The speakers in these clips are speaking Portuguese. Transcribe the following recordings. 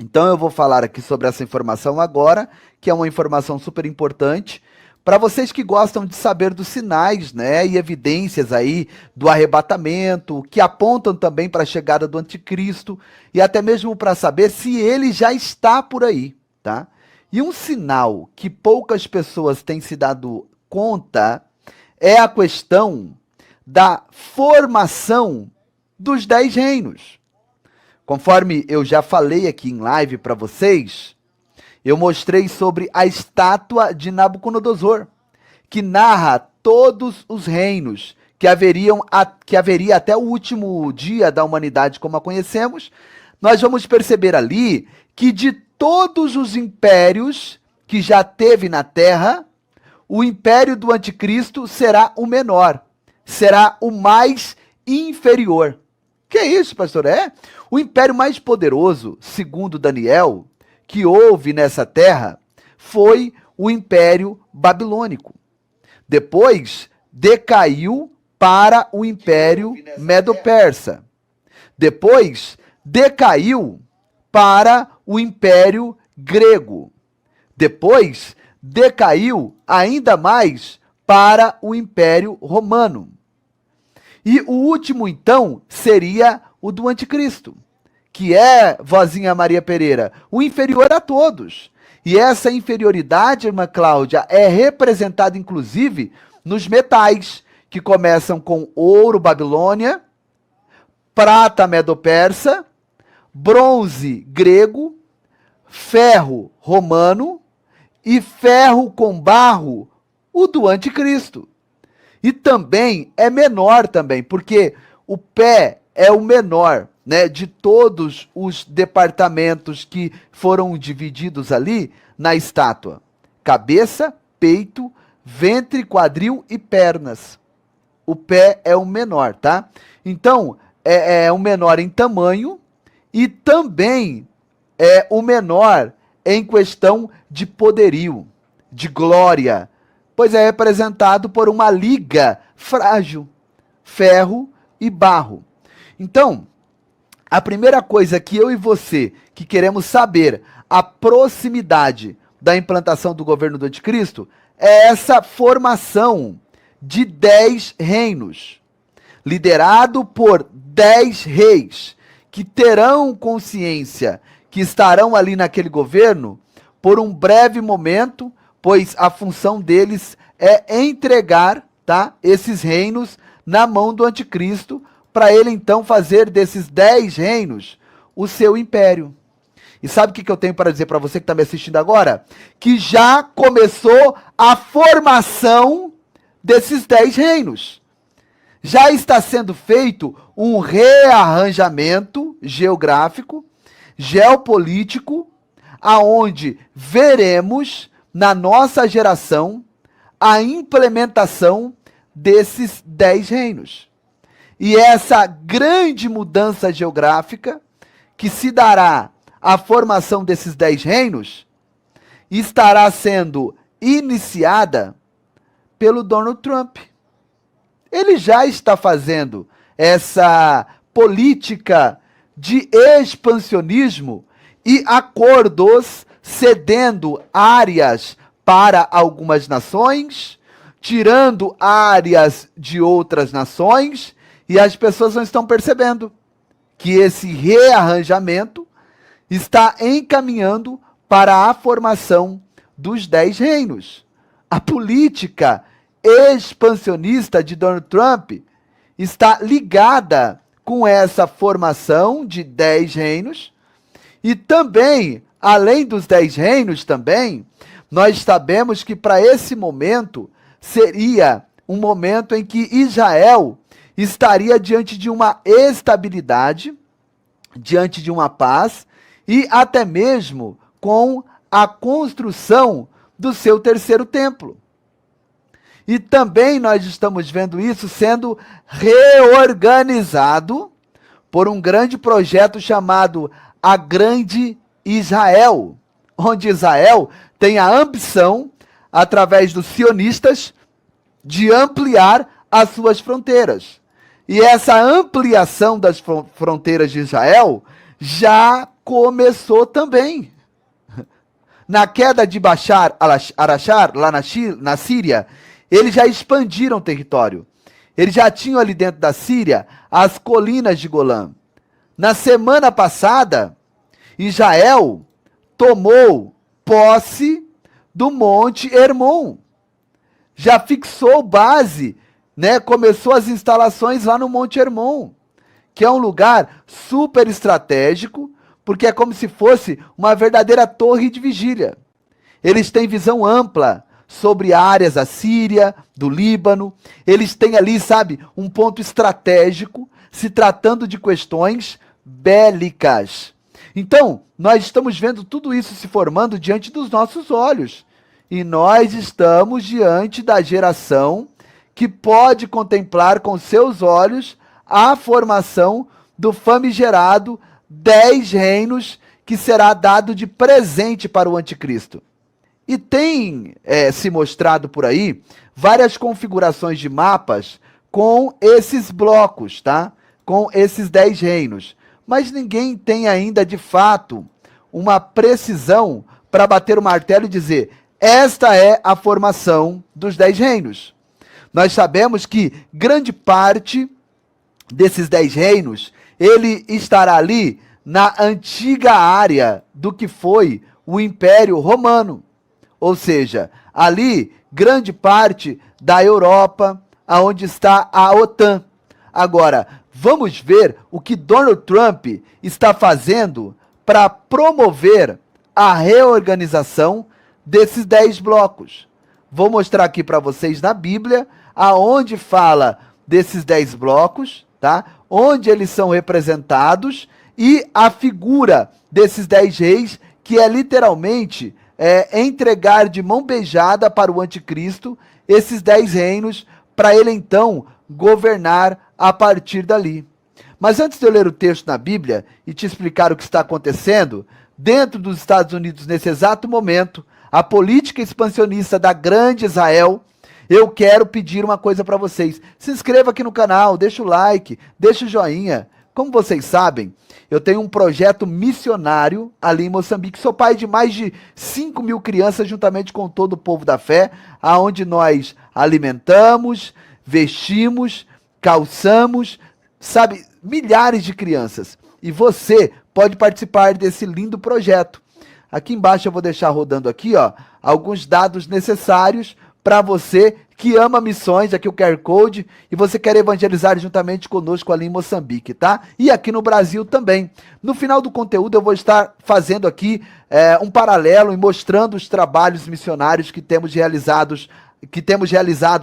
Então eu vou falar aqui sobre essa informação agora, que é uma informação super importante para vocês que gostam de saber dos sinais, né, e evidências aí do arrebatamento, que apontam também para a chegada do anticristo e até mesmo para saber se ele já está por aí, tá? E um sinal que poucas pessoas têm se dado conta é a questão da formação dos 10 reinos. Conforme eu já falei aqui em live para vocês, eu mostrei sobre a estátua de Nabucodonosor, que narra todos os reinos que haveria até o último dia da humanidade como a conhecemos. Nós vamos perceber ali que de todos os impérios que já teve na Terra, o império do anticristo será o menor, será o mais inferior. Que é isso, pastor? O império mais poderoso, segundo Daniel, que houve nessa terra, foi o Império Babilônico. Depois, decaiu para o Império Medo-Persa. Depois, decaiu para o Império Grego. Depois, decaiu ainda mais para o Império Romano. E o último, então, seria o do Anticristo, que é, vozinha Maria Pereira, o inferior a todos. E essa inferioridade, irmã Cláudia, é representada, inclusive, nos metais, que começam com ouro, Babilônia, prata, Medo-Persa, bronze, grego, ferro, romano, e ferro com barro, o do Anticristo. E também é menor também, porque o pé é o menor, né, de todos os departamentos que foram divididos ali na estátua. Cabeça, peito, ventre, quadril e pernas. O pé é o menor, tá? Então, é o menor em tamanho e também é o menor em questão de poderio, de glória, pois é representado por uma liga frágil, ferro e barro. Então, a primeira coisa que eu e você, que queremos saber a proximidade da implantação do governo do anticristo, é essa formação de 10 reinos, liderado por 10 reis, que terão consciência que estarão ali naquele governo por um breve momento, pois a função deles é entregar, tá, esses reinos na mão do anticristo, para ele então fazer desses 10 reinos o seu império. E sabe o que eu tenho para dizer para você que está me assistindo agora? Que já começou a formação desses 10 reinos. Já está sendo feito um rearranjamento geográfico, geopolítico, aonde veremos na nossa geração a implementação desses 10 reinos. E essa grande mudança geográfica, que se dará a formação desses 10 reinos, estará sendo iniciada pelo Donald Trump. Ele já está fazendo essa política de expansionismo e acordos cedendo áreas para algumas nações, tirando áreas de outras nações, e as pessoas não estão percebendo que esse rearranjamento está encaminhando para a formação dos 10 reinos. A política expansionista de Donald Trump está ligada com essa formação de 10 reinos e também, além dos 10 reinos também, nós sabemos que para esse momento seria um momento em que Israel estaria diante de uma estabilidade, diante de uma paz e até mesmo com a construção do seu terceiro templo. E também nós estamos vendo isso sendo reorganizado por um grande projeto chamado A Grande Israel, onde Israel tem a ambição, através dos sionistas, de ampliar as suas fronteiras. E essa ampliação das fronteiras de Israel já começou também. Na queda de Bashar al-Assad, lá na Síria, eles já expandiram o território. Eles já tinham ali dentro da Síria as colinas de Golã. Na semana passada, Israel tomou posse do Monte Hermon. Já fixou base, né? Começou as instalações lá no Monte Hermon, que é um lugar super estratégico, porque é como se fosse uma verdadeira torre de vigília. Eles têm visão ampla sobre áreas da Síria, do Líbano. Eles têm ali, sabe, um ponto estratégico, se tratando de questões bélicas. Então, nós estamos vendo tudo isso se formando diante dos nossos olhos. E nós estamos diante da geração que pode contemplar com seus olhos a formação do famigerado 10 reinos que será dado de presente para o anticristo. E tem se mostrado por aí várias configurações de mapas com esses blocos, tá? Com esses 10 reinos. Mas ninguém tem ainda, de fato, uma precisão para bater o martelo e dizer: esta é a formação dos 10 reinos. Nós sabemos que grande parte desses 10 reinos, ele estará ali na antiga área do que foi o Império Romano. Ou seja, ali, grande parte da Europa, aonde está a OTAN. Agora, vamos ver o que Donald Trump está fazendo para promover a reorganização desses 10 blocos. Vou mostrar aqui para vocês na Bíblia, aonde fala desses 10 blocos, tá? Onde eles são representados e a figura desses 10 reis, que é literalmente entregar de mão beijada para o anticristo esses 10 reinos, para ele então governar a partir dali. Mas antes de eu ler o texto na Bíblia e te explicar o que está acontecendo, dentro dos Estados Unidos nesse exato momento, a política expansionista da grande Israel, eu quero pedir uma coisa para vocês. Se inscreva aqui no canal, deixa o like, deixa o joinha. Como vocês sabem, eu tenho um projeto missionário ali em Moçambique. Sou pai de mais de 5.000 crianças, juntamente com todo o povo da fé, aonde nós alimentamos, vestimos, calçamos, sabe, milhares de crianças. E você pode participar desse lindo projeto. Aqui embaixo eu vou deixar rodando aqui, ó, alguns dados necessários para você que ama missões, aqui o QR Code, e você quer evangelizar juntamente conosco ali em Moçambique, tá? E aqui no Brasil também. No final do conteúdo eu vou estar fazendo aqui um paralelo e mostrando os trabalhos missionários que temos realizado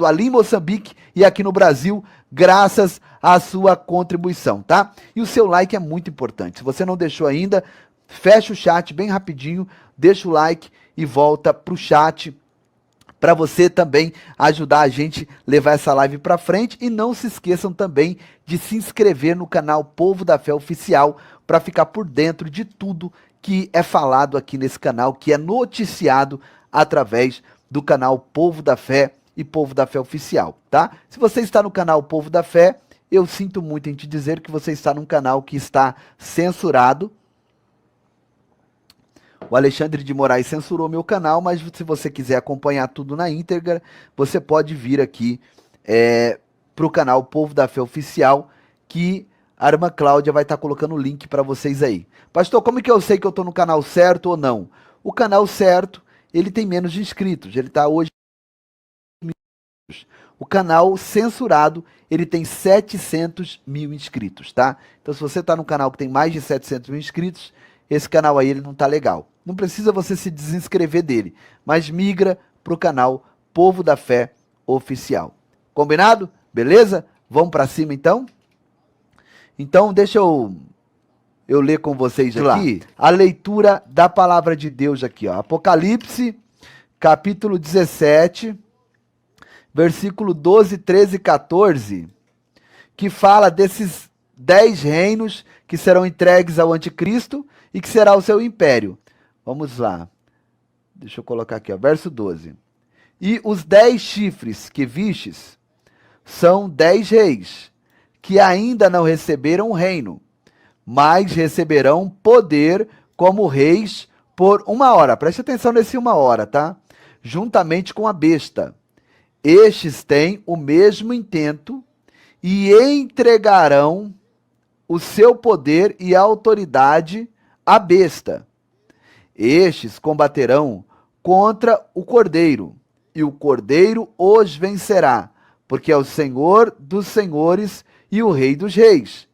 ali em Moçambique e aqui no Brasil, graças à sua contribuição, tá? E o seu like é muito importante. Se você não deixou ainda, fecha o chat bem rapidinho, deixa o like e volta pro chat para você também ajudar a gente a levar essa live para frente. E não se esqueçam também de se inscrever no canal Povo da Fé Oficial para ficar por dentro de tudo que é falado aqui nesse canal, que é noticiado através do canal Povo da Fé e Povo da Fé Oficial, tá? Se você está no canal Povo da Fé, eu sinto muito em te dizer que você está num canal que está censurado. O Alexandre de Moraes censurou meu canal, mas se você quiser acompanhar tudo na íntegra, você pode vir aqui para o canal Povo da Fé Oficial, que a irmã Cláudia vai estar colocando o link para vocês aí. Pastor, como que eu sei que eu estou no canal certo ou não? O canal certo, ele tem menos de inscritos, ele está hoje... O canal censurado, ele tem 700 mil inscritos, tá? Então se você está no canal que tem mais de 700 mil inscritos, esse canal aí ele não tá legal. Não precisa você se desinscrever dele, mas migra pro canal Povo da Fé Oficial. Combinado? Beleza? Vamos para cima então? Então deixa eu ler com vocês aqui a leitura da palavra de Deus aqui, ó. Apocalipse, capítulo 17, versículo 12, 13 e 14, que fala desses 10 reinos que serão entregues ao anticristo e que será o seu império. Vamos lá. Deixa eu colocar aqui, ó, verso 12. E os 10 chifres que vistes são 10 reis, que ainda não receberam o reino, mas receberão poder como reis por 1 hora. Preste atenção nesse 1 hora, tá? Juntamente com a besta. Estes têm o mesmo intento e entregarão o seu poder e autoridade à besta. Estes combaterão contra o Cordeiro, e o Cordeiro os vencerá, porque é o Senhor dos senhores e o Rei dos reis.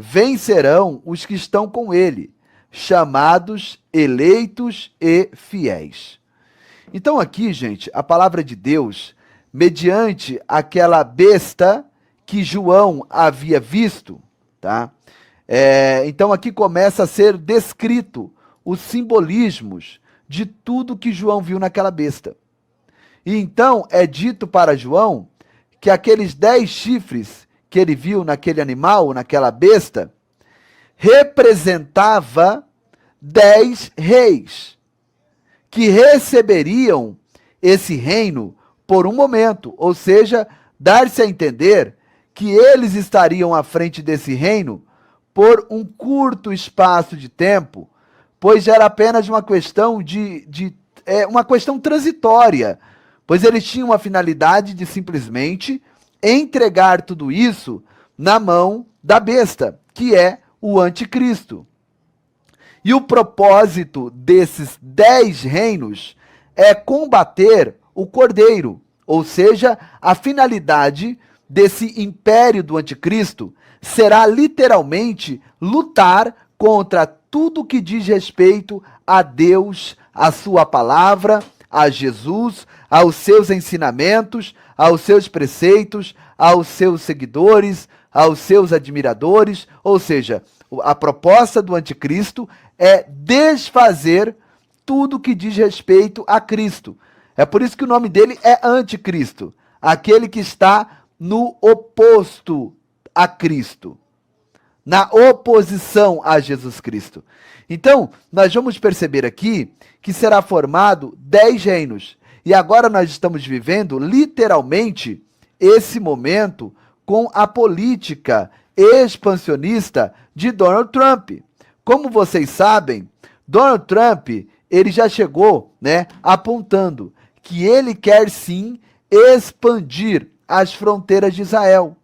Vencerão os que estão com ele, chamados, eleitos e fiéis. Então aqui, gente, a palavra de Deus, mediante aquela besta que João havia visto, tá? Então aqui começa a ser descrito os simbolismos de tudo que João viu naquela besta. E então é dito para João que aqueles 10 chifres que ele viu naquele animal, naquela besta, representava 10 reis que receberiam esse reino por um momento, ou seja, dar-se a entender que eles estariam à frente desse reino por um curto espaço de tempo, pois era apenas uma questão uma questão transitória, pois eles tinham a finalidade de simplesmente entregar tudo isso na mão da besta, que é o anticristo. E o propósito desses 10 reinos é combater o Cordeiro, ou seja, a finalidade desse império do anticristo será literalmente lutar contra tudo que diz respeito a Deus, a sua palavra, a Jesus, aos seus ensinamentos, aos seus preceitos, aos seus seguidores, aos seus admiradores. Ou seja, a proposta do anticristo é desfazer tudo que diz respeito a Cristo. É por isso que o nome dele é anticristo, aquele que está no oposto a Cristo, na oposição a Jesus Cristo. Então, nós vamos perceber aqui que será formado 10 reinos. E agora nós estamos vivendo, literalmente, esse momento com a política expansionista de Donald Trump. Como vocês sabem, Donald Trump, ele já chegou, apontando que ele quer sim expandir as fronteiras de Israel.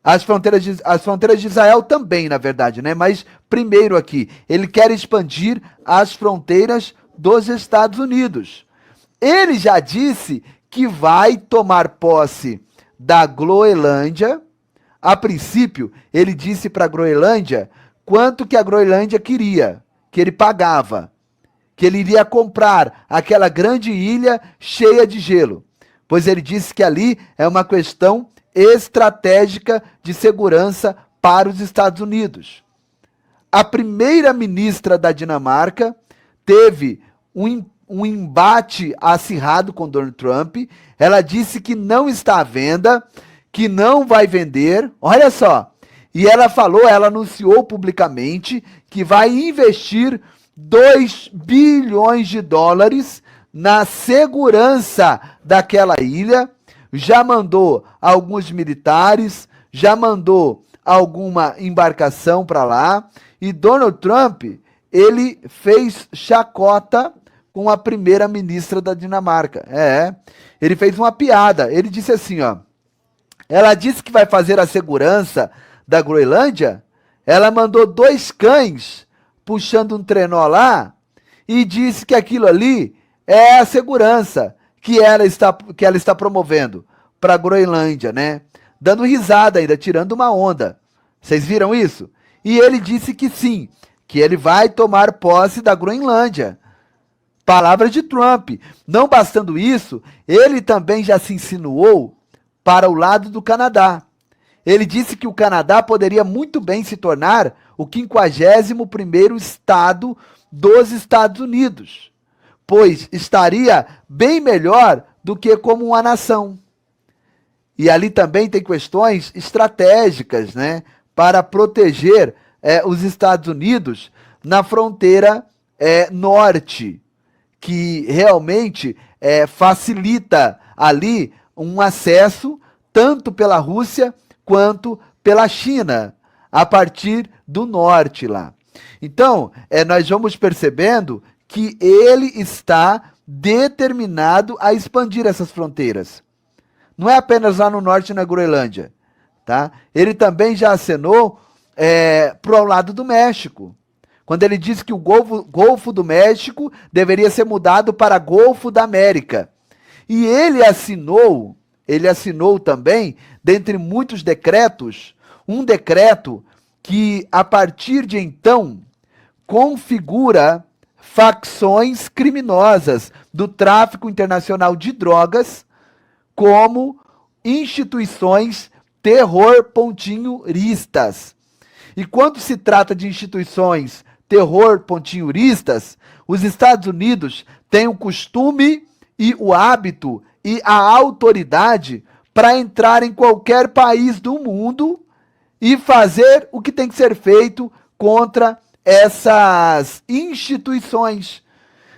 As fronteiras de Israel também, na verdade, Mas primeiro aqui, ele quer expandir as fronteiras dos Estados Unidos. Ele já disse que vai tomar posse da Groenlândia. A princípio, ele disse para a Groenlândia quanto que a Groenlândia queria, que ele pagava, que ele iria comprar aquela grande ilha cheia de gelo, pois ele disse que ali é uma questão estratégica de segurança para os Estados Unidos. A primeira-ministra da Dinamarca teve um embate acirrado com Donald Trump. Ela disse que não está à venda, que não vai vender. Olha só. E ela anunciou publicamente que vai investir 2 bilhões de dólares na segurança daquela ilha. Já mandou alguns militares, já mandou alguma embarcação para lá. E Donald Trump, ele fez chacota com a primeira-ministra da Dinamarca. Ele fez uma piada. Ele disse assim, ela disse que vai fazer a segurança da Groenlândia, ela mandou 2 cães puxando um trenó lá e disse que aquilo ali é a segurança que ela está promovendo para a Groenlândia, Dando risada ainda, tirando uma onda. Vocês viram isso? E ele disse que sim, que ele vai tomar posse da Groenlândia. Palavra de Trump. Não bastando isso, ele também já se insinuou para o lado do Canadá. Ele disse que o Canadá poderia muito bem se tornar o 51º estado dos Estados Unidos, pois estaria bem melhor do que como uma nação. E ali também tem questões estratégicas, para proteger os Estados Unidos na fronteira norte, que realmente facilita ali um acesso tanto pela Rússia quanto pela China. a partir do norte lá. Então, nós vamos percebendo que ele está determinado a expandir essas fronteiras. Não é apenas lá no norte, na Groenlândia. Tá? Ele também já acenou para o lado do México, quando ele disse que o Golfo do México deveria ser mudado para Golfo da América. E ele assinou também, dentre muitos decretos, um decreto que, a partir de então, configura facções criminosas do tráfico internacional de drogas como instituições terror-pontinhoristas. E quando se trata de instituições terror-pontinhoristas, os Estados Unidos têm o costume e o hábito e a autoridade para entrar em qualquer país do mundo e fazer o que tem que ser feito contra essas instituições.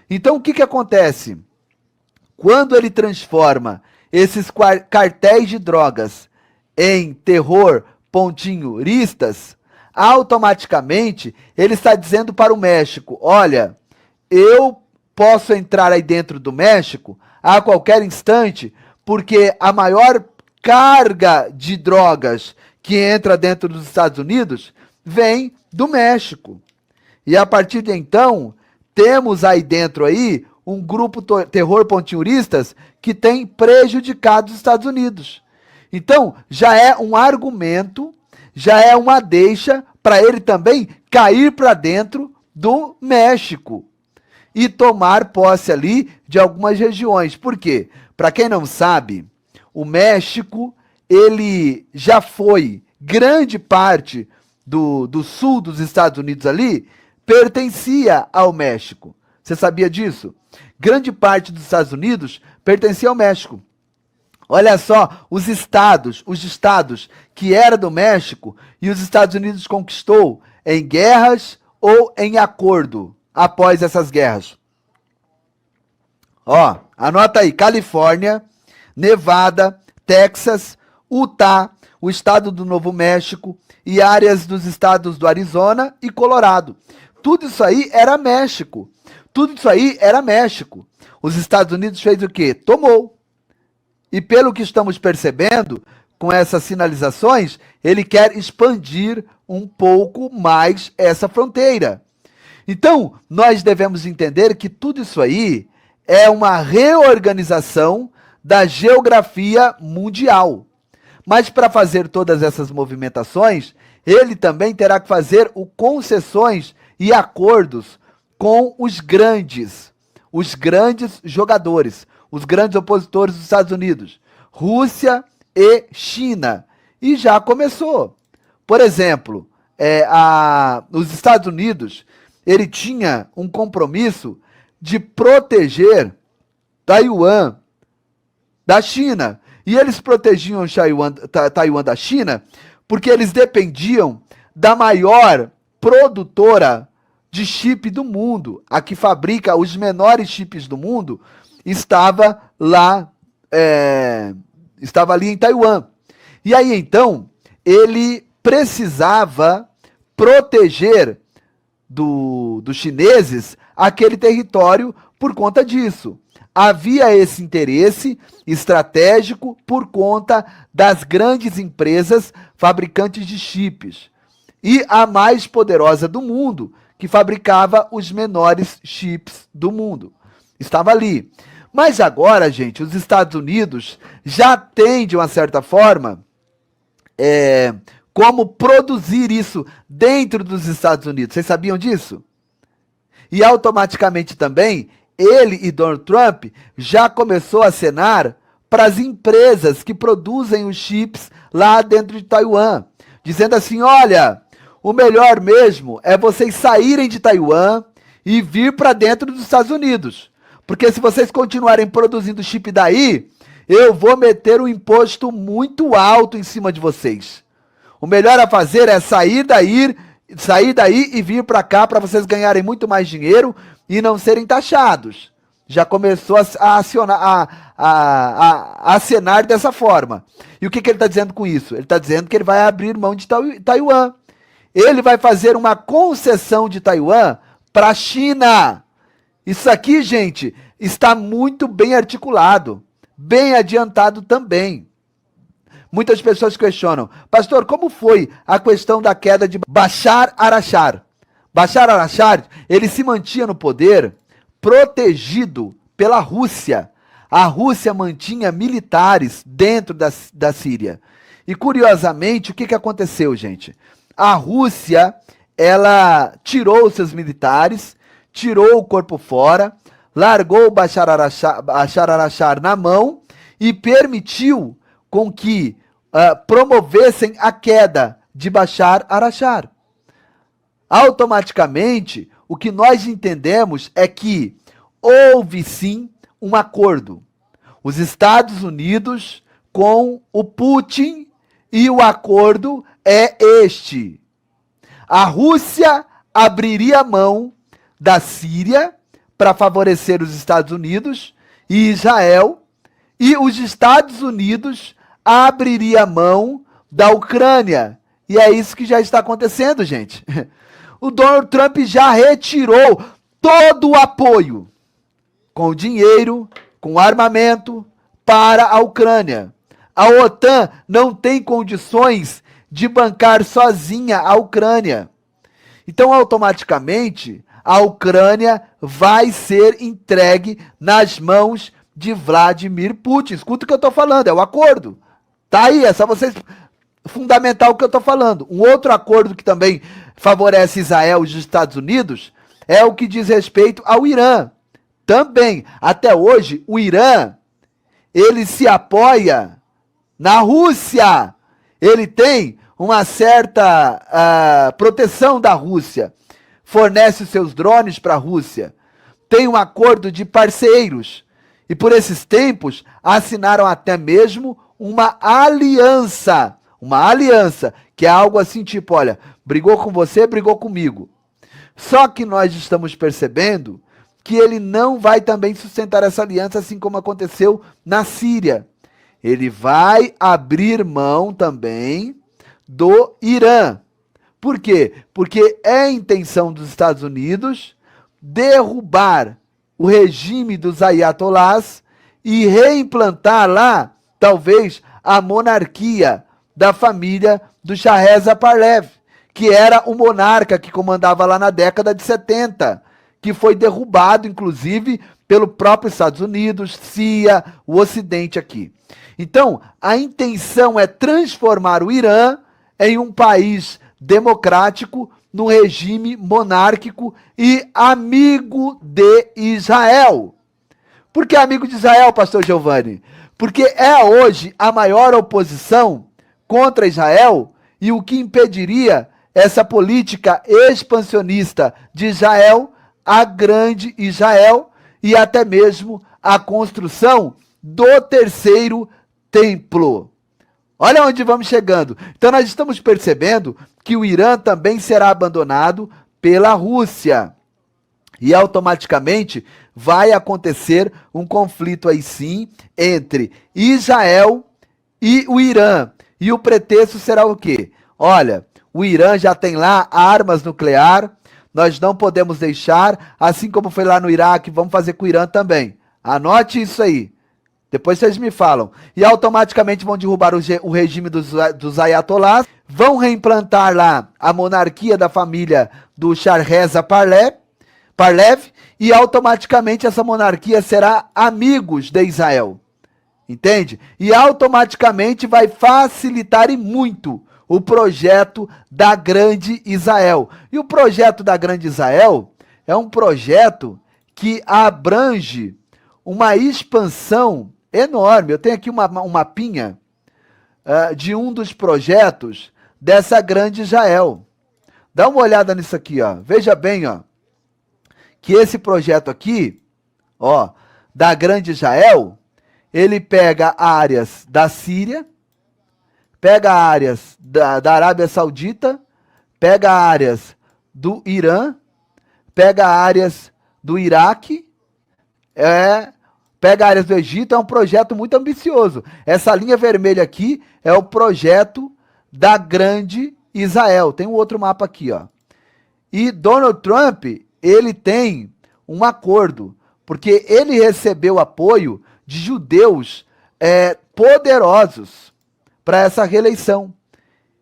Então, o que acontece? Quando ele transforma esses cartéis de drogas em terror-pontinhoristas, automaticamente ele está dizendo para o México: olha, eu posso entrar aí dentro do México a qualquer instante, porque a maior carga de drogas que entra dentro dos Estados Unidos vem do México. E a partir de então, temos aí dentro aí um grupo terror-pontinhoristas que tem prejudicado os Estados Unidos. Então, já é um argumento, já é uma deixa para ele também cair para dentro do México e tomar posse ali de algumas regiões. Por quê? Para quem não sabe, o México, ele já foi, grande parte do sul dos Estados Unidos ali, pertencia ao México. Você sabia disso? Grande parte dos Estados Unidos pertencia ao México. Olha só, os estados que eram do México e os Estados Unidos conquistou em guerras ou em acordo após essas guerras. Ó, anota aí: Califórnia, Nevada, Texas, Utah, o estado do Novo México e áreas dos estados do Arizona e Colorado. Tudo isso aí era México. Os Estados Unidos fez o quê? Tomou. E pelo que estamos percebendo, com essas sinalizações, ele quer expandir um pouco mais essa fronteira. Então, nós devemos entender que tudo isso aí é uma reorganização da geografia mundial. Mas para fazer todas essas movimentações, ele também terá que fazer concessões e acordos com os grandes jogadores, os grandes opositores dos Estados Unidos, Rússia e China. E já começou. Por exemplo, os Estados Unidos, ele tinha um compromisso de proteger Taiwan da China. E eles protegiam Taiwan da China porque eles dependiam da maior produtora de chip do mundo, a que fabrica os menores chips do mundo, estava ali em Taiwan. E aí, então, ele precisava proteger dos chineses aquele território por conta disso. Havia esse interesse estratégico por conta das grandes empresas fabricantes de chips. E a mais poderosa do mundo, que fabricava os menores chips do mundo. Estava ali. Mas agora, gente, os Estados Unidos já têm, de uma certa forma, como produzir isso dentro dos Estados Unidos. Vocês sabiam disso? E automaticamente também, ele e Donald Trump já começou a acenar para as empresas que produzem os chips lá dentro de Taiwan, dizendo assim: olha, o melhor mesmo é vocês saírem de Taiwan e vir para dentro dos Estados Unidos. Porque se vocês continuarem produzindo chip daí, eu vou meter um imposto muito alto em cima de vocês. O melhor a fazer é sair daí e vir para cá para vocês ganharem muito mais dinheiro e não serem taxados. Já começou a acenar dessa forma. E o que ele está dizendo com isso? Ele está dizendo que ele vai abrir mão de Taiwan. ele vai fazer uma concessão de Taiwan para a China. Isso aqui, gente, está muito bem articulado, bem adiantado também. Muitas pessoas questionam, pastor, como foi a questão da queda de Bashar al-Assad? Bashar al-Assad, ele se mantinha no poder protegido pela Rússia. A Rússia mantinha militares dentro da Síria. E curiosamente, o que aconteceu, gente? A Rússia, ela tirou os seus militares, tirou o corpo fora, largou o Bashar al-Assad na mão e permitiu com que promovessem a queda de Bashar al-Assad. Automaticamente, o que nós entendemos é que houve sim um acordo. Os Estados Unidos com o Putin, e o acordo é este. A Rússia abriria mão da Síria para favorecer os Estados Unidos e Israel, e os Estados Unidos abriria mão da Ucrânia. E é isso que já está acontecendo, gente. O Donald Trump já retirou todo o apoio, com dinheiro, com armamento, para a Ucrânia. A OTAN não tem condições de bancar sozinha a Ucrânia. Então, automaticamente, a Ucrânia vai ser entregue nas mãos de Vladimir Putin. Escuta o que eu estou falando, é o acordo. Tá aí, é só vocês fundamentar o que eu estou falando. Um outro acordo que também favorece Israel e os Estados Unidos é o que diz respeito ao Irã. Também, até hoje, o Irã, ele se apoia na Rússia. Ele tem uma certa proteção da Rússia. Fornece os seus drones para a Rússia. Tem um acordo de parceiros. E por esses tempos, assinaram até mesmo uma aliança. Uma aliança, que é algo assim tipo, olha, brigou com você, brigou comigo. Só que nós estamos percebendo que ele não vai também sustentar essa aliança, assim como aconteceu na Síria. Ele vai abrir mão também do Irã. Por quê? Porque é a intenção dos Estados Unidos derrubar o regime dos ayatolás e reimplantar lá, talvez, a monarquia da família do Shah Reza Pahlavi, que era o monarca que comandava lá na década de 70, que foi derrubado, inclusive, pelo próprio Estados Unidos, CIA, o Ocidente aqui. Então, a intenção é transformar o Irã em um país democrático, num regime monárquico e amigo de Israel. Por que amigo de Israel, pastor Giovanni? Porque é hoje a maior oposição contra Israel e o que impediria essa política expansionista de Israel, a grande Israel e até mesmo a construção do terceiro templo. Olha onde vamos chegando. Então nós estamos percebendo que o Irã também será abandonado pela Rússia. E automaticamente vai acontecer um conflito aí sim entre Israel e o Irã. E o pretexto será o quê? Olha, o Irã já tem lá armas nucleares, nós não podemos deixar, assim como foi lá no Iraque, vamos fazer com o Irã também. Anote isso aí. Depois vocês me falam. E automaticamente vão derrubar o regime dos ayatolás, vão reimplantar lá a monarquia da família do Shah Reza Pahlavi, e automaticamente essa monarquia será amigos de Israel. Entende? E automaticamente vai facilitar e muito o projeto da Grande Israel. E o projeto da Grande Israel é um projeto que abrange uma expansão enorme. Eu tenho aqui um mapinha de um dos projetos dessa Grande Israel. Dá uma olhada nisso aqui, ó. Veja bem, ó, que esse projeto aqui, ó, da Grande Israel, ele pega áreas da Síria, pega áreas da Arábia Saudita, pega áreas do Irã, pega áreas do Iraque, pega áreas do Egito. É um projeto muito ambicioso. Essa linha vermelha aqui é o projeto da Grande Israel. Tem um outro mapa aqui, ó. E Donald Trump, ele tem um acordo, porque ele recebeu apoio de judeus poderosos para essa reeleição.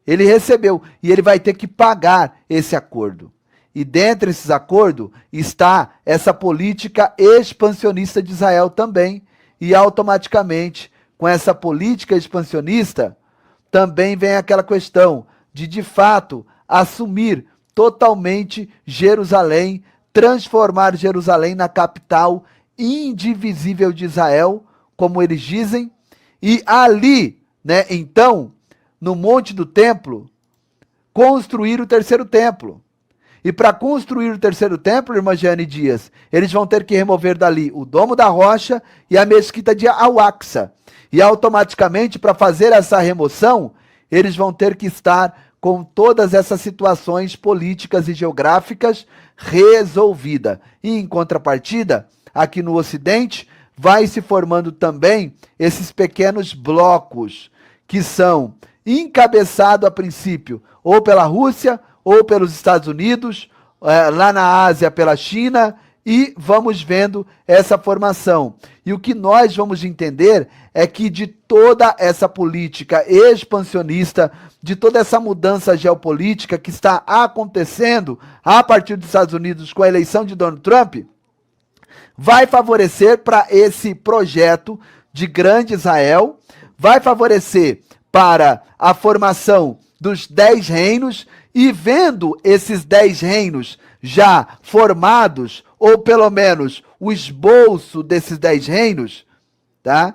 Ele recebeu e ele vai ter que pagar esse acordo. E dentre esses acordos está essa política expansionista de Israel também. E automaticamente, com essa política expansionista, também vem aquela questão de fato, assumir totalmente Jerusalém, transformar Jerusalém na capital indivisível de Israel, como eles dizem, e ali, né, então, no Monte do Templo, construir o terceiro templo. E para construir o terceiro templo, irmã Jeane Dias, eles vão ter que remover dali o Domo da Rocha e a Mesquita de Al-Aqsa. E automaticamente, para fazer essa remoção, eles vão ter que estar com todas essas situações políticas e geográficas resolvidas. E em contrapartida, aqui no Ocidente, vai se formando também esses pequenos blocos, que são encabeçados a princípio ou pela Rússia ou pelos Estados Unidos, lá na Ásia pela China, e vamos vendo essa formação. E o que nós vamos entender é que de toda essa política expansionista, de toda essa mudança geopolítica que está acontecendo a partir dos Estados Unidos com a eleição de Donald Trump, vai favorecer para esse projeto de grande Israel, vai favorecer para a formação dos 10 reinos, e vendo esses 10 reinos já formados, ou pelo menos o esboço desses 10 reinos, tá?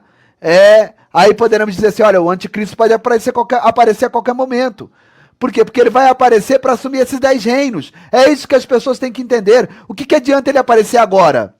Aí poderemos dizer assim, olha, o anticristo pode aparecer a qualquer momento. Por quê? Porque ele vai aparecer para assumir esses 10 reinos. É isso que as pessoas têm que entender. O que adianta ele aparecer agora?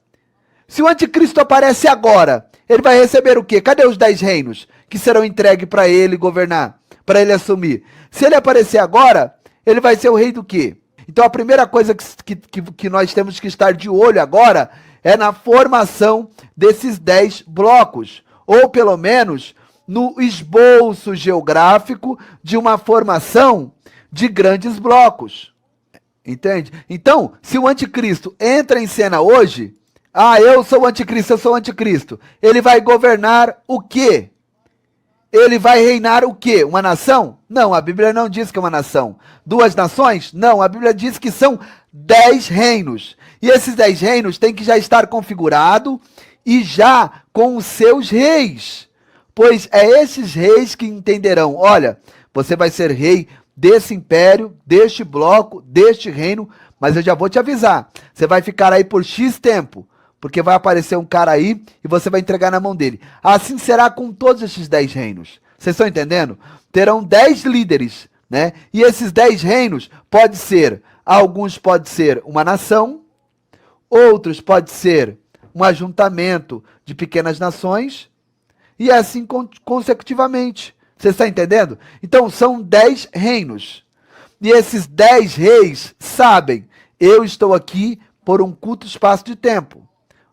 Se o anticristo aparece agora, ele vai receber o quê? Cadê os 10 reinos que serão entregues para ele governar, para ele assumir? Se ele aparecer agora, ele vai ser o rei do quê? Então a primeira coisa que nós temos que estar de olho agora é na formação desses 10 blocos, ou pelo menos no esboço geográfico de uma formação de grandes blocos. Entende? Então, se o anticristo entra em cena hoje, eu sou o anticristo, eu sou o anticristo, ele vai governar o quê? Ele vai reinar o quê? Uma nação? Não, a Bíblia não diz que é uma nação. 2 nações? Não, a Bíblia diz que são 10 reinos. E esses 10 reinos têm que já estar configurado e já com os seus reis. Pois é esses reis que entenderão, olha, você vai ser rei desse império, deste bloco, deste reino, mas eu já vou te avisar, você vai ficar aí por X tempo, porque vai aparecer um cara aí e você vai entregar na mão dele. Assim será com todos esses 10 reinos. Vocês estão entendendo? Terão 10 líderes, né? E esses 10 reinos alguns pode ser uma nação, outros pode ser um ajuntamento de pequenas nações, e assim consecutivamente. Você está entendendo? Então são 10 reinos. E esses 10 reis sabem, eu estou aqui por um curto espaço de tempo.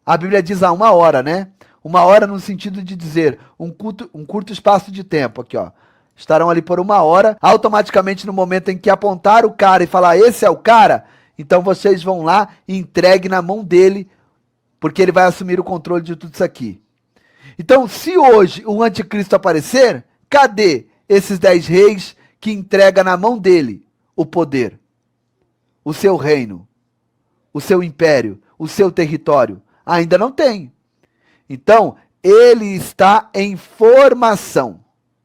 A Bíblia diz 1 hora, né? 1 hora no sentido de dizer um curto espaço de tempo. Aqui, ó. Estarão ali por 1 hora. Automaticamente, no momento em que apontar o cara e falar, esse é o cara, então vocês vão lá e entreguem na mão dele, porque ele vai assumir o controle de tudo isso aqui. Então, se hoje o anticristo aparecer, cadê esses 10 reis que entregam na mão dele o poder, o seu reino, o seu império, o seu território? Ainda não tem. Então, ele está em formação,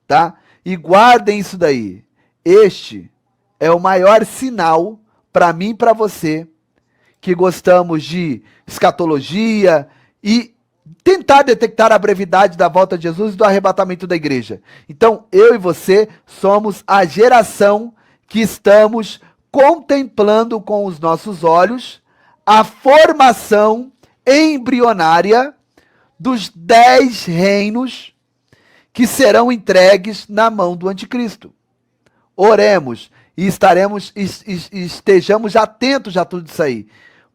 tá? E guardem isso daí. Este é o maior sinal para mim e para você que gostamos de escatologia e tentar detectar a brevidade da volta de Jesus e do arrebatamento da igreja. Então, eu e você somos a geração que estamos contemplando com os nossos olhos a formação embrionária dos 10 reinos que serão entregues na mão do anticristo. Oremos e estejamos atentos a tudo isso aí,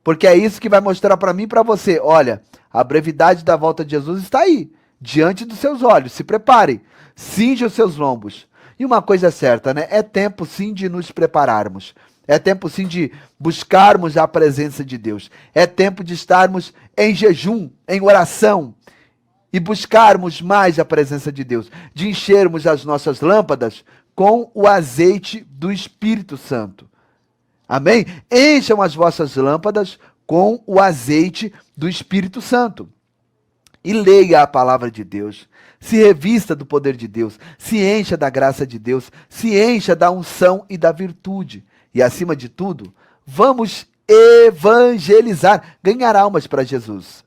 porque é isso que vai mostrar para mim e para você. Olha, a brevidade da volta de Jesus está aí, diante dos seus olhos. Se prepare, cinja os seus lombos. E uma coisa é certa, né? É tempo sim de nos prepararmos. É tempo sim de buscarmos a presença de Deus. É tempo de estarmos em jejum, em oração e buscarmos mais a presença de Deus, de enchermos as nossas lâmpadas com o azeite do Espírito Santo. Amém? Encham as vossas lâmpadas com o azeite do Espírito Santo. E leia a palavra de Deus, se revista do poder de Deus, se encha da graça de Deus, se encha da unção e da virtude. E acima de tudo, vamos evangelizar, ganhar almas para Jesus.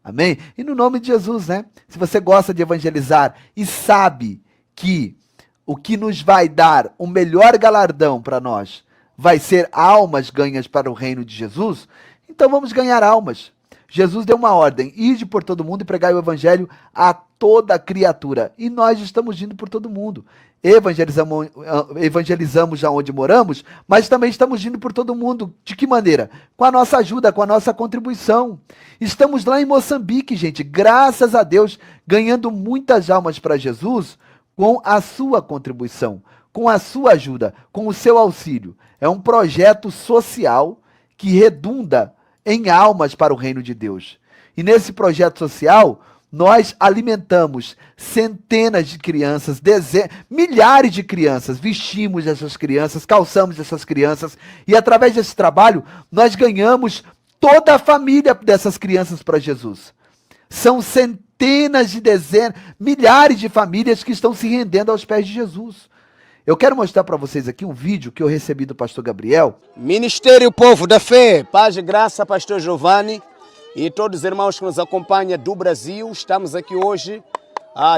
Amém? E no nome de Jesus, né? Se você gosta de evangelizar e sabe que o que nos vai dar o melhor galardão para nós vai ser almas ganhas para o reino de Jesus, então vamos ganhar almas. Jesus deu uma ordem: ide por todo mundo e pregai o evangelho a toda criatura. E nós estamos indo por todo mundo. Evangelizamos já onde moramos, mas também estamos indo por todo mundo. De que maneira? Com a nossa ajuda, com a nossa contribuição. Estamos lá em Moçambique, gente, graças a Deus, ganhando muitas almas para Jesus com a sua contribuição, com a sua ajuda, com o seu auxílio. É um projeto social que redunda em almas para o reino de Deus. E nesse projeto social, nós alimentamos centenas de crianças, milhares de crianças, vestimos essas crianças, calçamos essas crianças, e através desse trabalho, nós ganhamos toda a família dessas crianças para Jesus. São centenas de milhares de famílias que estão se rendendo aos pés de Jesus. Eu quero mostrar para vocês aqui um vídeo que eu recebi do pastor Gabriel. Ministério Povo da Fé, paz e graça, pastor Giovanni e todos os irmãos que nos acompanham do Brasil. Estamos aqui hoje,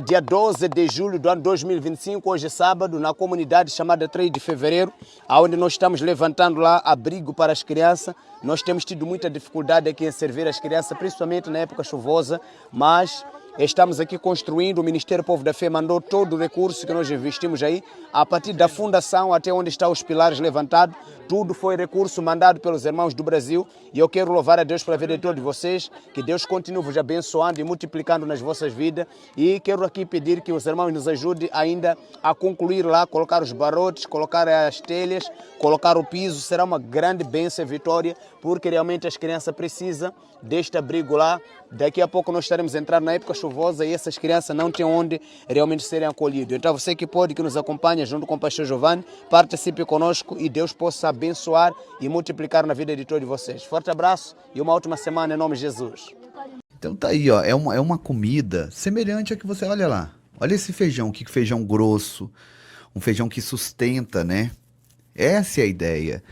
dia 12 de julho do ano 2025, hoje é sábado, na comunidade chamada 3 de fevereiro, onde nós estamos levantando lá abrigo para as crianças. Nós temos tido muita dificuldade aqui em servir as crianças, principalmente na época chuvosa, mas estamos aqui construindo. O Ministério Povo da Fé mandou todo o recurso que nós investimos aí, a partir da fundação até onde estão os pilares levantados. Tudo foi recurso mandado pelos irmãos do Brasil, e eu quero louvar a Deus pela vida de todos vocês, que Deus continue vos abençoando e multiplicando nas vossas vidas, e quero aqui pedir que os irmãos nos ajudem ainda a concluir lá, colocar os barrotes, colocar as telhas, colocar o piso. Será uma grande bênção e vitória, porque realmente as crianças precisam deste abrigo lá. Daqui a pouco nós estaremos entrando na época chuvosa e essas crianças não têm onde realmente serem acolhidas. Então você que pode, que nos acompanha junto com o pastor Giovanni, participe conosco e Deus possa abençoar e multiplicar na vida de todos vocês. Forte abraço e uma ótima semana em nome de Jesus. Então tá aí, ó, é uma comida semelhante a que você, olha lá, olha esse feijão, que feijão grosso, um feijão que sustenta, né? Essa é a ideia.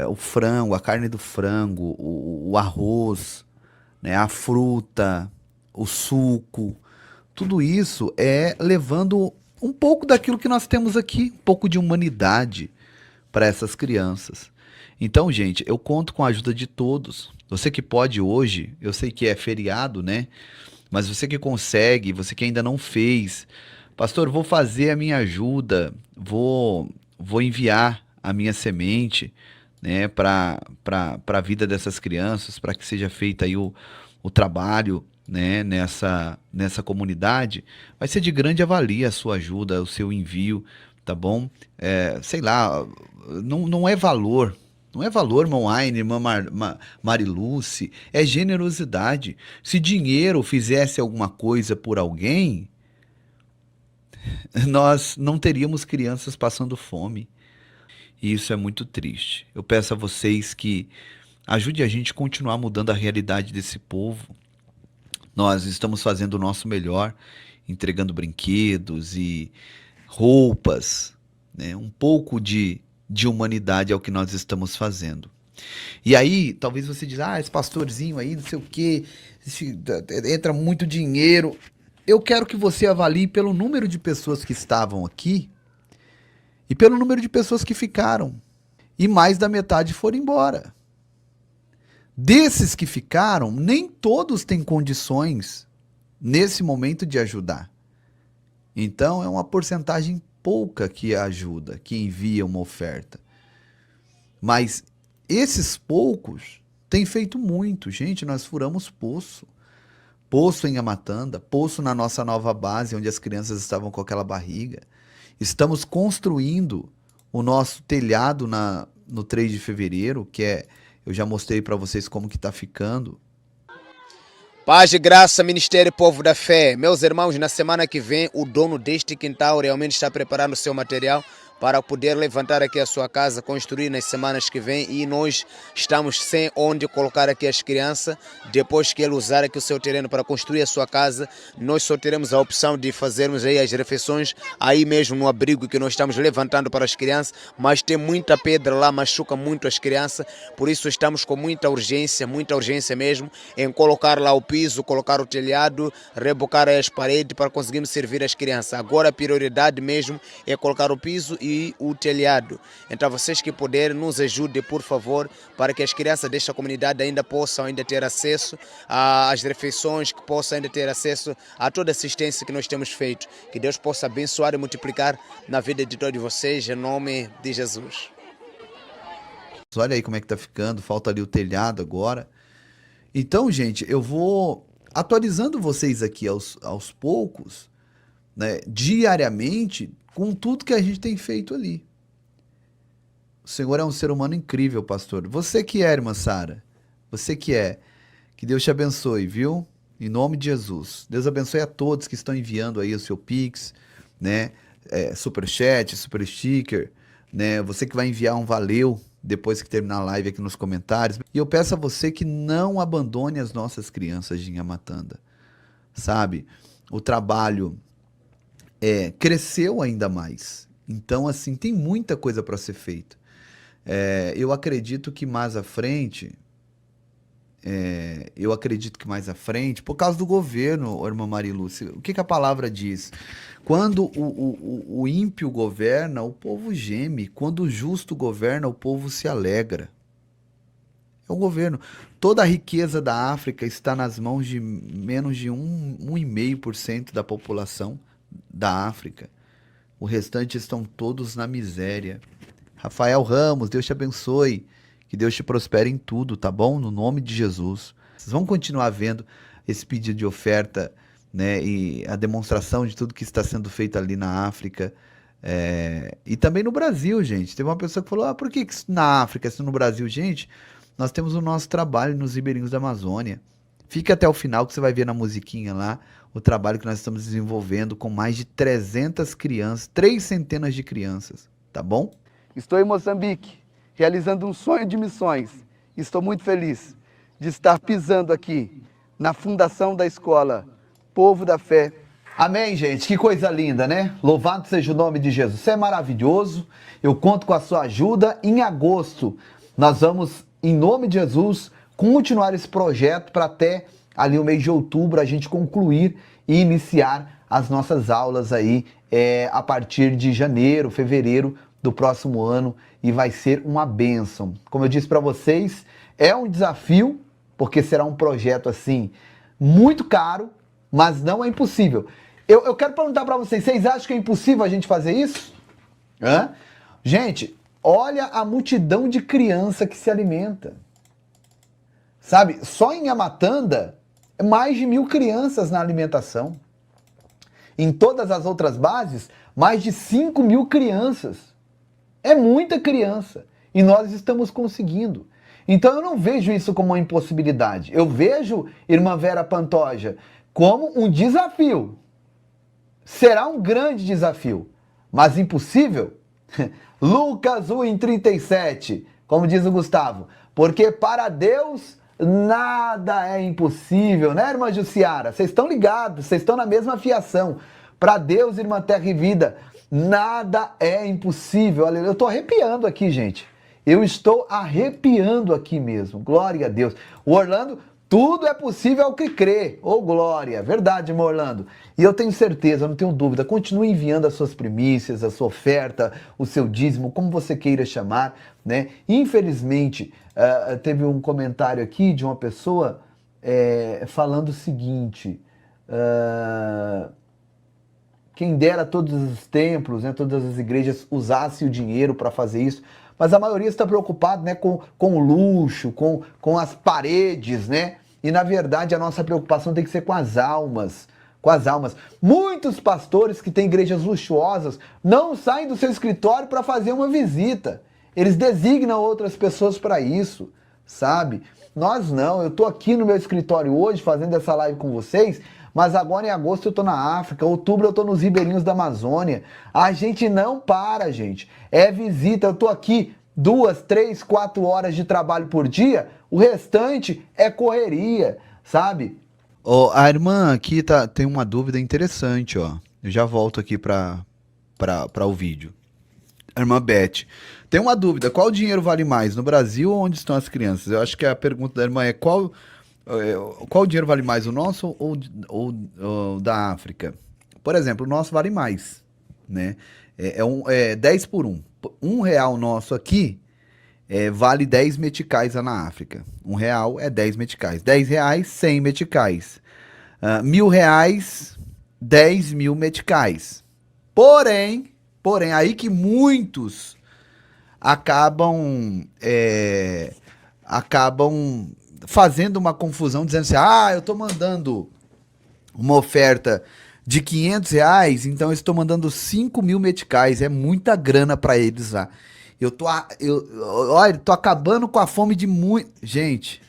O frango, a carne do frango, o arroz, né, a fruta, o suco, tudo isso é levando um pouco daquilo que nós temos aqui, um pouco de humanidade para essas crianças. Então, gente, eu conto com a ajuda de todos. Você que pode hoje, eu sei que é feriado, né? Mas você que consegue, você que ainda não fez, pastor, vou fazer a minha ajuda, vou enviar a minha semente, né, para a vida dessas crianças, para que seja feito aí o trabalho, né, nessa comunidade. Vai ser de grande valia a sua ajuda, o seu envio, tá bom? Sei lá, não é valor. Não é valor, irmão Aine, irmã Mariluce, é generosidade. Se dinheiro fizesse alguma coisa por alguém, nós não teríamos crianças passando fome. E isso é muito triste. Eu peço a vocês que ajude a gente a continuar mudando a realidade desse povo. Nós estamos fazendo o nosso melhor, entregando brinquedos e roupas, né? Um pouco de humanidade é o que nós estamos fazendo. E aí, talvez você diz, esse pastorzinho aí, não sei o quê, entra muito dinheiro. Eu quero que você avalie pelo número de pessoas que estavam aqui e pelo número de pessoas que ficaram. E mais da metade foram embora. Desses que ficaram, nem todos têm condições, nesse momento, de ajudar. Então, é uma porcentagem pouca que ajuda, que envia uma oferta. Mas esses poucos têm feito muito. Gente, nós furamos poço. Poço em Amatanda, poço na nossa nova base, onde as crianças estavam com aquela barriga. Estamos construindo o nosso telhado no 3 de fevereiro, eu já mostrei para vocês como que tá ficando. Paz e graça, Ministério Povo da Fé. Meus irmãos, na semana que vem, o dono deste quintal realmente está preparando o seu material para poder levantar aqui a sua casa, construir nas semanas que vem, e nós estamos sem onde colocar aqui as crianças. Depois que ele usar aqui o seu terreno para construir a sua casa, nós só teremos a opção de fazermos aí as refeições aí mesmo no abrigo que nós estamos levantando para as crianças, mas tem muita pedra lá, machuca muito as crianças, por isso estamos com muita urgência mesmo, em colocar lá o piso, colocar o telhado, rebocar as paredes para conseguirmos servir as crianças. Agora a prioridade mesmo é colocar o piso e o telhado. Então vocês que puderem, nos ajudem, por favor, para que as crianças desta comunidade ainda possam ter acesso às refeições, que possam ainda ter acesso a toda a assistência que nós temos feito. Que Deus possa abençoar e multiplicar na vida de todos vocês, em nome de Jesus. Olha aí como é que tá ficando, falta ali o telhado agora. Então, gente, eu vou atualizando vocês aqui aos poucos, né, diariamente, com tudo que a gente tem feito ali. O Senhor é um ser humano incrível, pastor. Você que é, irmã Sara, você que é, que Deus te abençoe, viu? Em nome de Jesus. Deus abençoe a todos que estão enviando aí o seu Pix, né? Superchat, super sticker, né? Você que vai enviar um valeu depois que terminar a live aqui nos comentários. E eu peço a você que não abandone as nossas crianças de Inhamatanda, sabe? O trabalho cresceu ainda mais. Então, assim, tem muita coisa para ser feita. Eu acredito que mais à frente, por causa do governo, irmã Marilúcia, o que a palavra diz? Quando o ímpio governa, o povo geme. Quando o justo governa, o povo se alegra. É o governo. Toda a riqueza da África está nas mãos de menos de 1,5% da população da África. O restante estão todos na miséria. Rafael Ramos, Deus te abençoe. Que Deus te prospere em tudo, tá bom? No nome de Jesus. Vocês vão continuar vendo esse pedido de oferta, né? E a demonstração de tudo que está sendo feito ali na África. E também no Brasil, gente. Teve uma pessoa que falou, por que na África, se no Brasil? Gente, nós temos o nosso trabalho nos ribeirinhos da Amazônia. Fique até o final que você vai ver na musiquinha lá o trabalho que nós estamos desenvolvendo com mais de 300 crianças, 300 de crianças, tá bom? Estou em Moçambique, realizando um sonho de missões. Estou muito feliz de estar pisando aqui na fundação da escola Povo da Fé. Amém, gente. Que coisa linda, né? Louvado seja o nome de Jesus. Isso é maravilhoso. Eu conto com a sua ajuda. Em agosto, nós vamos, em nome de Jesus, continuar esse projeto para até ali o mês de outubro a gente concluir e iniciar as nossas aulas aí a partir de janeiro, fevereiro do próximo ano, e vai ser uma bênção. Como eu disse para vocês, é um desafio, porque será um projeto assim muito caro, mas não é impossível. Eu quero perguntar para vocês acham que é impossível a gente fazer isso? Gente, olha a multidão de criança que se alimenta. Sabe, só em Inhamatanda, mais de 1.000 crianças na alimentação. Em todas as outras bases, mais de 5.000 crianças. É muita criança. E nós estamos conseguindo. Então eu não vejo isso como uma impossibilidade. Eu vejo, irmã Vera Pantoja, como um desafio. Será um grande desafio. Mas impossível? Lucas 1:37, como diz o Gustavo. Porque para Deus nada é impossível, né, irmã Jussiara? Vocês estão ligados, vocês estão na mesma fiação. Para Deus, irmã Terra e Vida, nada é impossível. Olha, eu estou arrepiando aqui, gente. Eu estou arrepiando aqui mesmo. Glória a Deus. O Orlando, tudo é possível ao que crê. Ô, glória. Verdade, irmão Orlando. E eu tenho certeza, eu não tenho dúvida. Continue enviando as suas primícias, a sua oferta, o seu dízimo, como você queira chamar, né? Infelizmente, teve um comentário aqui de uma pessoa falando o seguinte... Quem dera todos os templos, né, todas as igrejas usassem o dinheiro para fazer isso, mas a maioria está preocupada, né, com o luxo, com as paredes, né? E na verdade a nossa preocupação tem que ser com as almas, com as almas. Muitos pastores que têm igrejas luxuosas não saem do seu escritório para fazer uma visita. Eles designam outras pessoas para isso, sabe? Nós não. Eu tô aqui no meu escritório hoje fazendo essa live com vocês, mas agora em agosto eu tô na África, outubro eu tô nos ribeirinhos da Amazônia. A gente não para, gente. É visita. Eu tô aqui 2, 3, 4 horas de trabalho por dia, o restante é correria, sabe? Ó, a irmã aqui tem uma dúvida interessante, ó. Eu já volto aqui para o vídeo. A irmã Beth, tem uma dúvida, qual dinheiro vale mais, no Brasil ou onde estão as crianças? Eu acho que a pergunta da irmã é qual dinheiro vale mais, o nosso ou da África? Por exemplo, o nosso vale mais, né? É 10 por 1. R$1 nosso aqui vale 10 meticais lá na África. R$1 é 10 meticais. R$10, 100 meticais. R$1.000, 10.000 meticais. Porém, aí que muitos acabam fazendo uma confusão, dizendo assim, eu tô mandando uma oferta de R$500, então eu estou mandando 5.000 meticais, é muita grana para eles lá. Olha, tô acabando com a fome de muito... Gente,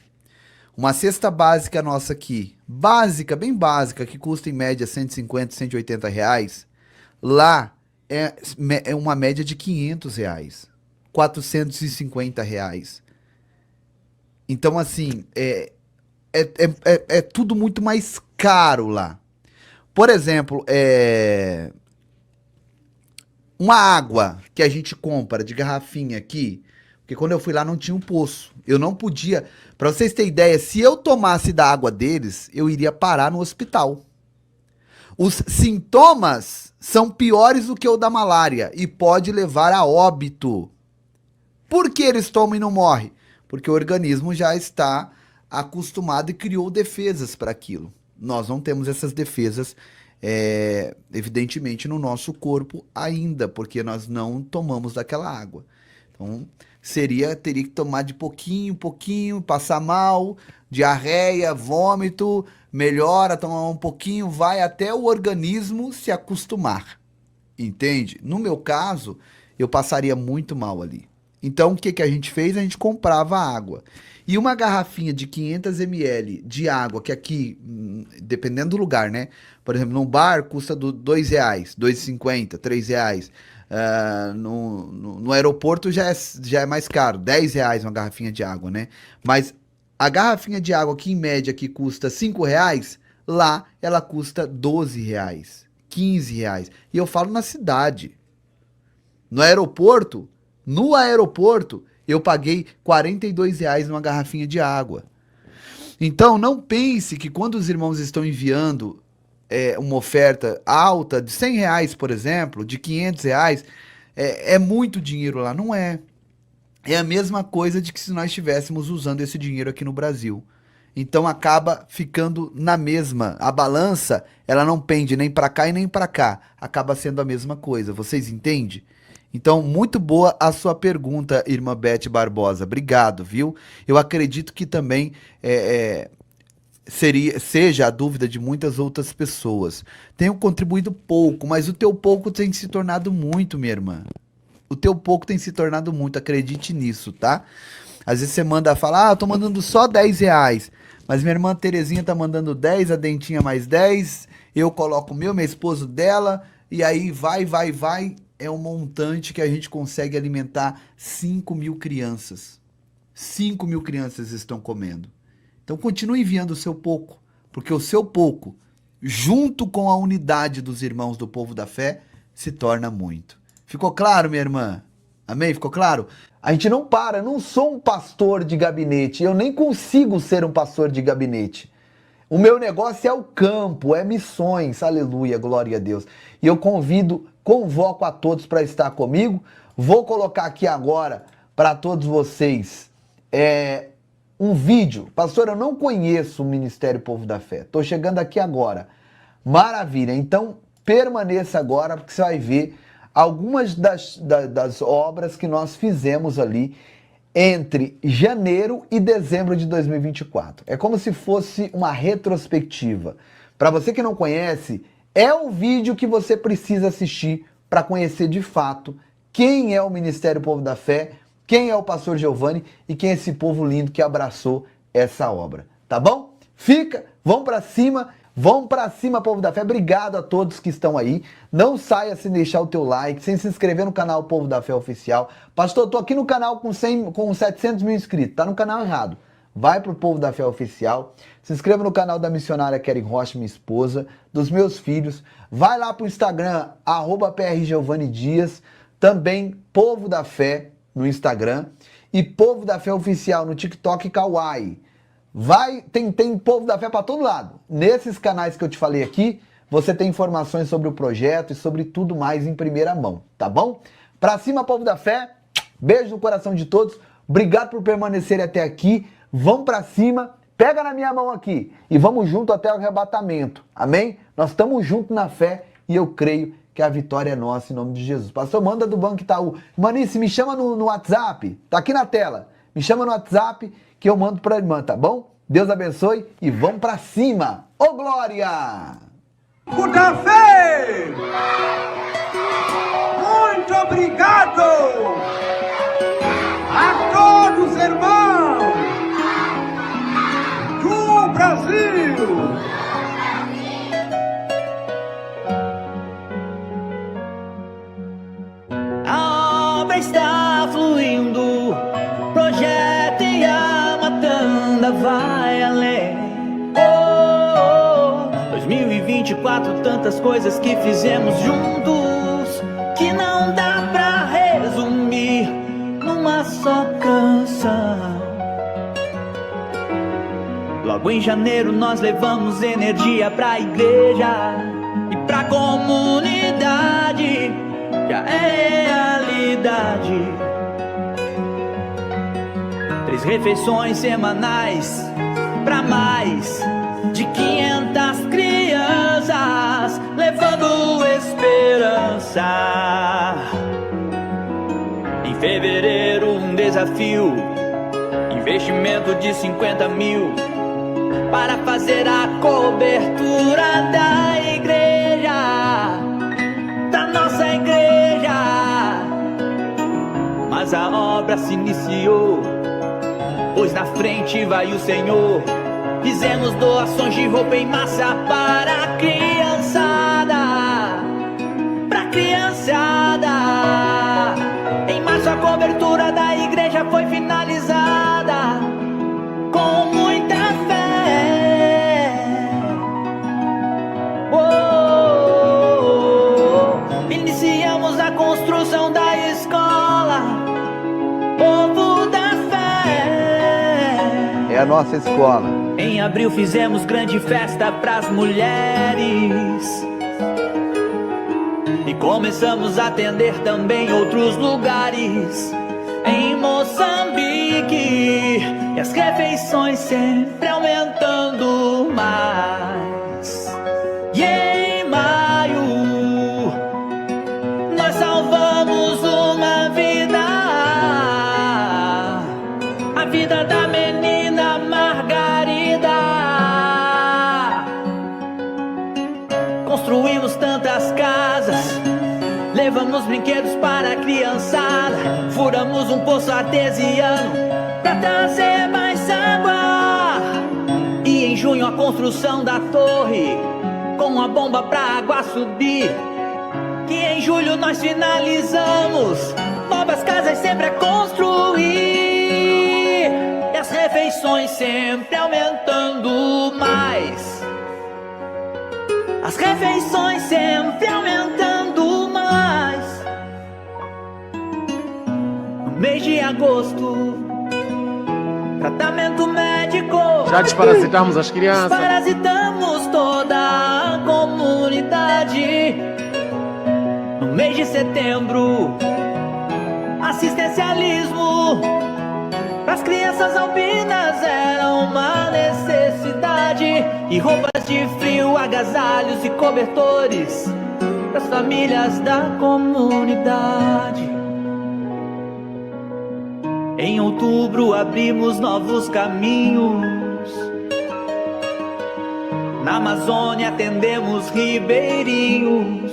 uma cesta básica nossa aqui, básica, bem básica, que custa em média R$150, R$180, lá é uma média de R$500, R$450. Então, assim, é tudo muito mais caro lá. Por exemplo, uma água que a gente compra de garrafinha aqui, porque quando eu fui lá não tinha um poço. Eu não podia. Para vocês terem ideia, se eu tomasse da água deles, eu iria parar no hospital. Os sintomas são piores do que o da malária e pode levar a óbito. Por que eles tomam e não morrem? Porque o organismo já está acostumado e criou defesas para aquilo. Nós não temos essas defesas, evidentemente, no nosso corpo ainda, porque nós não tomamos daquela água. Então, teria que tomar de pouquinho, passar mal, diarreia, vômito, melhora, tomar um pouquinho, vai até o organismo se acostumar. Entende? No meu caso, eu passaria muito mal ali. Então, o que a gente fez? A gente comprava água. E uma garrafinha de 500 ml de água, que aqui, dependendo do lugar, né? Por exemplo, num bar custa R$2, R$2,50, R$3. No aeroporto já é mais caro, R$10 uma garrafinha de água, né? Mas a garrafinha de água que em média aqui custa R$5, lá ela custa R$12, R$15. E eu falo na cidade. No aeroporto, eu paguei R$42 numa garrafinha de água. Então, não pense que quando os irmãos estão enviando uma oferta alta de R$100, por exemplo, de R$500, é muito dinheiro lá. Não é. É a mesma coisa de que se nós estivéssemos usando esse dinheiro aqui no Brasil. Então, acaba ficando na mesma. A balança, ela não pende nem para cá e nem para cá. Acaba sendo a mesma coisa. Vocês entendem? Então, muito boa a sua pergunta, irmã Beth Barbosa. Obrigado, viu? Eu acredito que também seja a dúvida de muitas outras pessoas. Tenho contribuído pouco, mas o teu pouco tem se tornado muito, minha irmã. O teu pouco tem se tornado muito, acredite nisso, tá? Às vezes você manda falar, eu tô mandando só R$10, mas minha irmã Terezinha tá mandando 10, a Dentinha mais 10, eu coloco o meu esposo dela, e aí vai. É um montante que a gente consegue alimentar 5.000 crianças. 5.000 crianças estão comendo. Então continue enviando o seu pouco, porque o seu pouco, junto com a unidade dos irmãos do povo da fé, se torna muito. Ficou claro, minha irmã? Amém? Ficou claro? A gente não para, eu não sou um pastor de gabinete, eu nem consigo ser um pastor de gabinete. O meu negócio é o campo, é missões, aleluia, glória a Deus. E eu convoco a todos para estar comigo. Vou colocar aqui agora para todos vocês um vídeo. Pastor, eu não conheço o Ministério Povo da Fé, estou chegando aqui agora. Maravilha, então permaneça agora, porque você vai ver algumas das obras que nós fizemos ali entre janeiro e dezembro de 2024. É como se fosse uma retrospectiva. Para você que não conhece, é o vídeo que você precisa assistir para conhecer de fato quem é o Ministério Povo da Fé, quem é o pastor Giovanni e quem é esse povo lindo que abraçou essa obra, tá bom? Vamos para cima, povo da fé. Obrigado a todos que estão aí. Não saia sem deixar o teu like, sem se inscrever no canal Povo da Fé Oficial. Pastor, eu tô aqui no canal com 700 mil inscritos, tá no canal errado. Vai pro Povo da Fé Oficial, se inscreva no canal da missionária Keren Rocha, minha esposa, dos meus filhos. Vai lá pro Instagram, @PRGiovaniDias, também Povo da Fé no Instagram e Povo da Fé Oficial no TikTok e Kawaii. Tem Povo da Fé para todo lado. Nesses canais que eu te falei aqui, você tem informações sobre o projeto e sobre tudo mais em primeira mão, tá bom? Pra cima, Povo da Fé. Beijo no coração de todos. Obrigado por permanecerem até aqui. Vamos pra cima. Pega na minha mão aqui e vamos junto até o arrebatamento. Amém? Nós estamos juntos na fé e eu creio que a vitória é nossa em nome de Jesus. Pastor, manda do Banco Itaú. Manice, me chama no WhatsApp. Tá aqui na tela. Me chama no WhatsApp que eu mando pra irmã, tá bom? Deus abençoe e vamos pra cima. Ô, glória! Povo da Fé! Muito obrigado a todos, irmãos do Brasil! A obra está fluindo, projeto e a matanda vai além. 2024, tantas coisas que fizemos juntos, que não dá pra resumir numa só canção. Logo em janeiro nós levamos energia pra igreja e pra comunidade. Já é realidade. 3 refeições semanais pra mais de 500 crianças, levando esperança. Em fevereiro um desafio, investimento de 50 mil para fazer a cobertura da igreja, da nossa igreja. Mas a obra se iniciou, pois na frente vai o Senhor. Fizemos doações de roupa em massa para a criançada, pra criançada. Em março a cobertura da igreja foi finalizada com muita fé. Iniciamos a construção da escola Povo da Fé. É a nossa escola. Em abril fizemos grande festa pras mulheres e começamos a atender também outros lugares. Em Moçambique, e as refeições sempre aumentando mais. E em maio, nós salvamos uma vida, a vida da menina Margarida. Construímos tantas casas, levamos brinquedos para a criançada, furamos um poço artesiano pra trazer mais água. E em junho a construção da torre, com a bomba pra água subir. Que em julho nós finalizamos, novas casas sempre a construir. E as refeições sempre aumentando mais. As refeições sempre aumentando mais. No mês de agosto, tratamento médico. Já desparasitamos as crianças. Desparasitamos toda a comunidade. No mês de setembro, assistencialismo pras crianças albinas era uma necessidade. E roupas de frio, agasalhos e cobertores pras famílias da comunidade. Em outubro abrimos novos caminhos Na Amazônia atendemos ribeirinhos,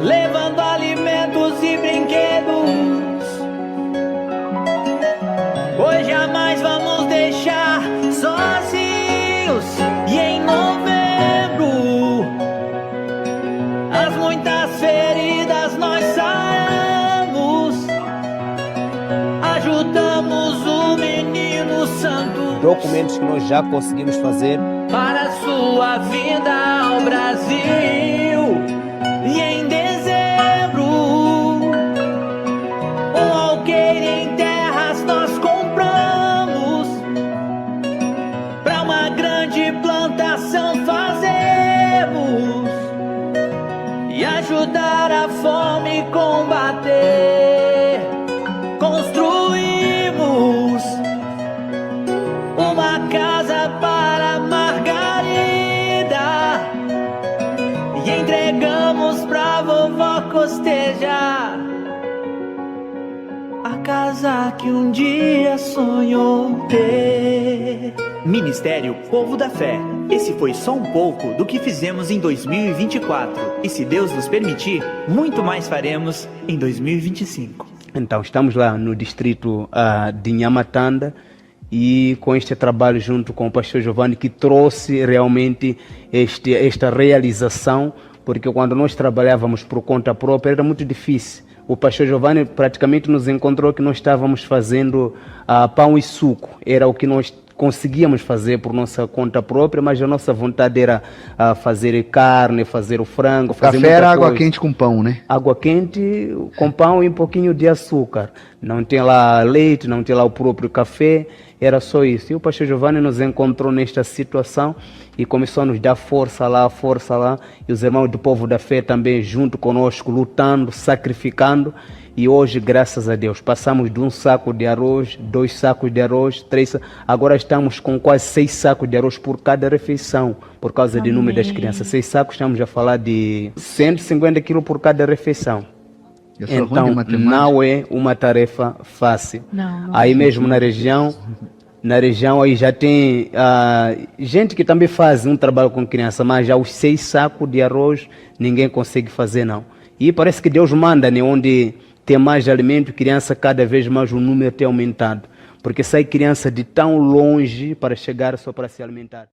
levando alimentos e brinquedos, pois jamais vamos deixar sozinhos. E em novembro, as muitas feridas nós saramos, ajudamos o menino santo. Documentos que nós já conseguimos fazer Para sua vinda ao Brasil. E em dezembro, um alqueire em terras nós compramos, para uma grande plantação fazemos, e ajudar a fome combater. Construímos uma casa para Margarida e entregamos pra vovó Costeja a casa que um dia sonhou ter. Ministério Povo da Fé. Esse foi só um pouco do que fizemos em 2024. E se Deus nos permitir, muito mais faremos em 2025. Então, estamos lá no distrito de Nhamatanda e com este trabalho junto com o pastor Giovanni, que trouxe realmente esta realização, porque quando nós trabalhávamos por conta própria era muito difícil. O pastor Giovanni praticamente nos encontrou que nós estávamos fazendo pão e suco, era o que nós conseguíamos fazer por nossa conta própria, mas a nossa vontade era fazer carne, fazer o frango, fazer Café era muita água coisa. quente com pão, né? Água quente com pão e um pouquinho de açúcar. Não tem lá leite, não tem lá o próprio café, era só isso. E o pastor Giovanni nos encontrou nesta situação e começou a nos dar força lá. E os irmãos do Povo da Fé também junto conosco, lutando, sacrificando. E hoje, graças a Deus, passamos de 1 saco de arroz, 2 sacos de arroz, 3 sacos. Agora estamos com quase 6 sacos de arroz por cada refeição, por causa do número das crianças. 6 sacos, estamos a falar de 150 quilos por cada refeição. Eu sou ruim de Então, matemática. não é uma tarefa fácil. Não. Aí mesmo na região aí já tem gente que também faz um trabalho com criança, mas já os 6 sacos de arroz ninguém consegue fazer, não. E parece que Deus manda, né, onde tem mais alimento, criança, cada vez mais o número tem aumentado. Porque sai criança de tão longe para chegar só para se alimentar.